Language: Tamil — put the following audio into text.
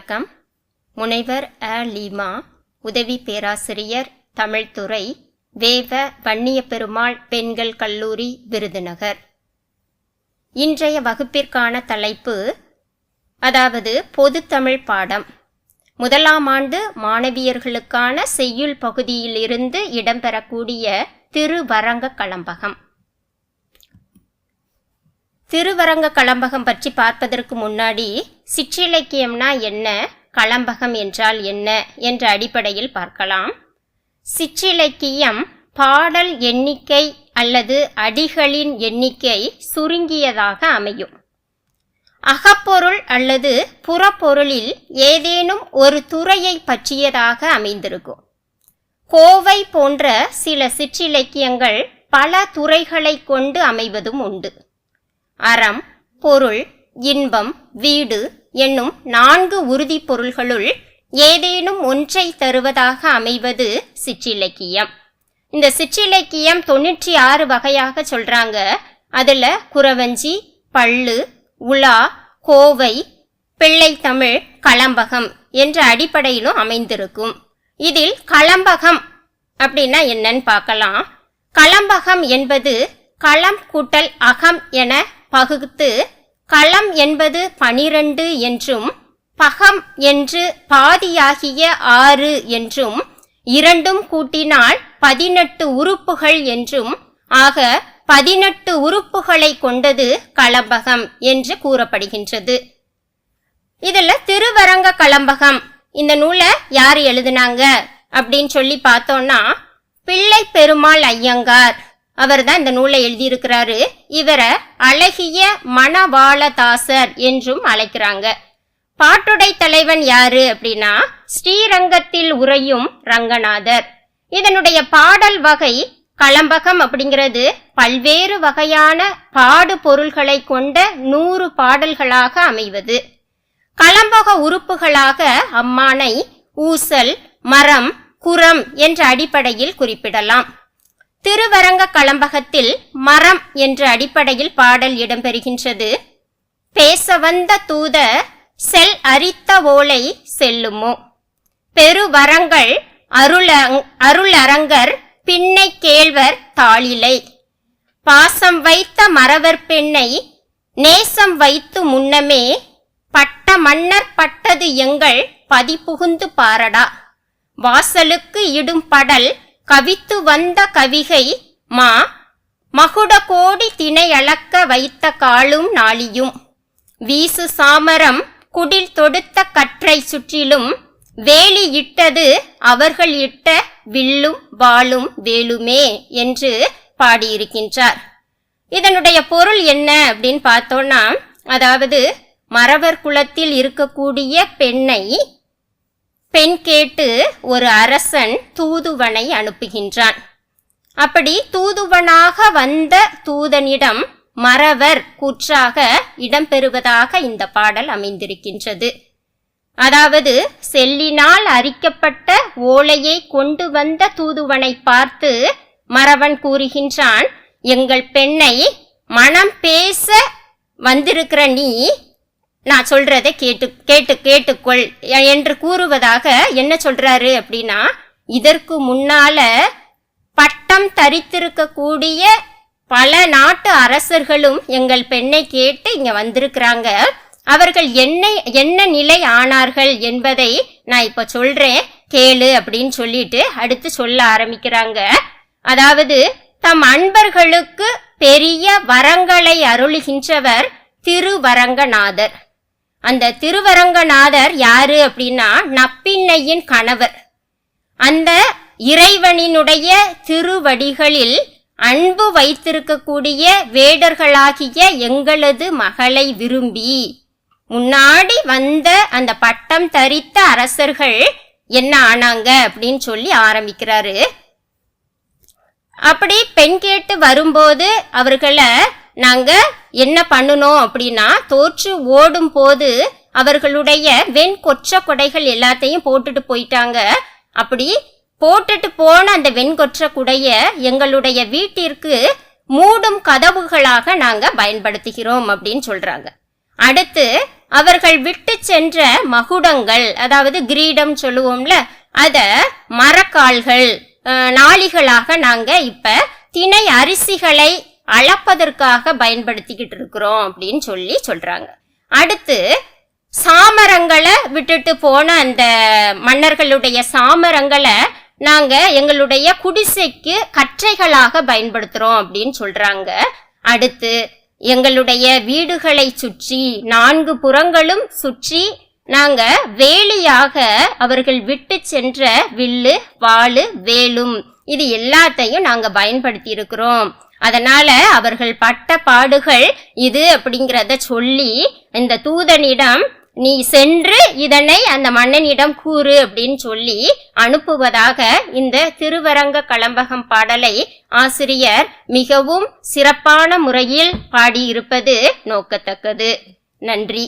வணக்கம். முனைவர் லீமா, உதவி பேராசிரியர், தமிழ்துறை, வேவ வன்னியபெருமாள் பெண்கள் கல்லூரி, விருதுநகர். இன்றைய வகுப்பிற்கான தலைப்பு, அதாவது பொதுத்தமிழ் பாடம், முதலாம் ஆண்டு மாணவியர்களுக்கான செய்யுள் பகுதியிலிருந்து இடம்பெறக்கூடிய திருவரங்க களம்பகம். திருவரங்க களம்பகம் பற்றி பார்ப்பதற்கு முன்னாடி சிற்றிலக்கியம்னா என்ன, களம்பகம் என்றால் என்ன என்ற அடிப்படையில் பார்க்கலாம். சிற்றிலக்கியம் பாடல் எண்ணிக்கை அல்லது அடிகளின் எண்ணிக்கை சுருங்கியதாக அமையும். அகப்பொருள் அல்லது புறப்பொருளில் ஏதேனும் ஒரு துறையை பற்றியதாக அமைந்திருக்கும். கோவை போன்ற சில சிற்றிலக்கியங்கள் பல துறைகளை கொண்டு அமைவதும் உண்டு. அறம், பொருள், இன்பம், வீடு என்னும் 4 உறுதி பொருள்களுள் ஏதேனும் ஒன்றை தருவதாக அமைவது சிற்றிலக்கியம். இந்த சிற்றிலக்கியம் 96 வகையாக சொல்றாங்க. அதுல குறவஞ்சி, பள்ளு, உலா, கோவை, பிள்ளைத்தமிழ், களம்பகம் என்ற அடிப்படையிலும் அமைந்திருக்கும். இதில் களம்பகம் அப்படின்னா என்னன்னு பார்க்கலாம். களம்பகம் என்பது களம் கூட்டல் அகம் என பகுத்து, களம் என்பது 12 என்றும் பகம் என்று பாதியாகிய 6 என்றும், இரண்டும் கூட்டினால் 18 உறுப்புகள் என்றும் ஆக 18 உறுப்புகளை கொண்டது களம்பகம் என்று கூறப்படுகின்றது. இதுல திருவரங்க களம்பகம் இந்த நூலை யார் எழுதினாங்க அப்படின்னு சொல்லி பார்த்தோம்னா, பிள்ளை பெருமாள் ஐயங்கார் அவர் தான் இந்த நூலை எழுதியிருக்கிறாரு. இவரை அழகிய மணவாளதாசர் என்றும் அழைக்கிறாங்க. பாட்டுடை தலைவன் யாரு அப்படின்னா, ஸ்ரீரங்கத்தில் உறையும் ரங்கநாதர். இதனுடைய பாடல் வகை களம்பகம் அப்படிங்கிறது பல்வேறு வகையான பாடு பொருள்களை கொண்ட 100 பாடல்களாக அமைவது. களம்பக உறுப்புகளாக அம்மானை, ஊசல், மரம், குரம் என்ற அடிப்படையில் குறிப்பிடலாம். திருவரங்க களம்பகத்தில் மரம் என்ற அடிப்படையில் பாடல் இடம்பெறுகின்றது. பேச வந்த தூத செல் அரித்த ஓலை செல்லுமோ, பெருவரங்கள் அருளரங்கர் பின்னை கேழ்வர் தாளிலை, பாசம் வைத்த மறவர் பெண்ணை நேசம் வைத்து முன்னமே, பட்ட மன்னர் பட்டது எங்கள் பதிப்புகுந்து பாரடா, வாசலுக்கு இடும் படல் கவித்து வந்த கவிகை மா, மகுட கோடி திணை அளக்க வைத்த காலும் நாளியும், வீசு சாமரம் குடில் தொடுத்த கற்றை சுற்றிலும், வேலி இட்டது அவர்கள் இட்ட வில்லும் வாளும் வேலுமே என்று பாடியிருக்கின்றார். இதனுடைய பொருள் என்ன அப்படின்னு பார்த்தோம்னா, அதாவது மறவர் குலத்தில் இருக்கக்கூடிய பெண்ணை பெண் கேட்டு ஒரு அரசன் தூதுவனை அனுப்புகின்றான். அப்படி தூதுவனாக வந்த தூதனிடம் மறவர் கூற்றாக இடம்பெறுவதாக இந்த பாடல் அமைந்திருக்கின்றது. அதாவது செல்லினால் அரிக்கப்பட்ட ஓலையை கொண்டு வந்த தூதுவனை பார்த்து மறவன் கூறுகின்றான், எங்கள் பெண்ணை மனம் பேச வந்திருக்கிற நீ நான் சொல்றதை கேட்டுக்கொள் என்று கூறுவதாக என்ன சொல்றாரு அப்படின்னா, இதற்கு முன்னால பட்டம் தரித்திருக்கக்கூடிய பல நாட்டு அரசர்களும் எங்கள் பெண்ணை கேட்டு இங்க வந்திருக்கிறாங்க. அவர்கள் என்ன நிலை ஆனார்கள் என்பதை நான் இப்ப சொல்றேன் கேளு அப்படின்னு சொல்லிட்டு அடுத்து சொல்ல ஆரம்பிக்கிறாங்க. அதாவது தம் அன்பர்களுக்கு பெரிய வரங்களை அருளுகின்றவர் திருவரங்கநாதர். அந்த திருவரங்கநாதர் யாரு அப்படின்னா, நப்பின்னையின் கணவர். அந்த இறைவனினுடைய திருவடிகளில் அன்பு வைத்திருக்கக்கூடிய வேடர்களாகிய எங்களது மகளை விரும்பி முன்னாடி வந்த அந்த பட்டம் தரித்த அரசர்கள் என்ன ஆனாங்க அப்படின்னு சொல்லி ஆரம்பிக்கிறாரு. அப்படி பெண் கேட்டு வரும்போது அவர்களை நாங்க என்ன பண்ணணும் அப்படின்னா, தோற்று ஓடும் போது அவர்களுடைய வெண் கொற்ற கொடைகள் எல்லாத்தையும் போட்டுட்டு போயிட்டாங்க. அப்படி போட்டுட்டு போன அந்த வெண்கொற்ற குடைய எங்களுடைய வீட்டிற்கு மூடும் கதவுகளாக நாங்க பயன்படுத்துகிறோம் அப்படின்னு சொல்றாங்க. அடுத்து அவர்கள் விட்டு சென்ற மகுடங்கள், அதாவது கிரீடம் சொல்லுவோம்ல, அத மரக்கால்கள் நாளிகளாக நாங்க இப்ப திணை அரிசிகளை அளப்பதற்காக பயன்படுத்திக்கிட்டு இருக்கிறோம் அப்படின்னு சொல்றாங்க. அடுத்து சாமரங்களை விட்டுட்டு போன அந்த மன்னர்களுடைய சாமரங்களை நாங்க எங்களுடைய குடிசைக்கு கற்றைகளாக பயன்படுத்துறோம் அப்படின்னு சொல்றாங்க. அடுத்து எங்களுடைய வீடுகளை சுற்றி 4 புறங்களும் சுற்றி நாங்க வேலியாக அவர்கள் விட்டு சென்ற வில்லு, வாளு, வேலும் இது எல்லாத்தையும் நாங்க பயன்படுத்தி இருக்கிறோம். அதனால அவர்கள் பட்ட பாடுகள் இது அப்படிங்கிறத சொல்லி இந்த தூதனிடம் நீ சென்று இதனை அந்த மன்னனிடம் கூறு அப்படின்னு சொல்லி அனுப்புவதாக இந்த திருவரங்க கலம்பகம் பாடலை ஆசிரியர் மிகவும் சிறப்பான முறையில் பாடியிருப்பது நோக்கத்தக்கது. நன்றி.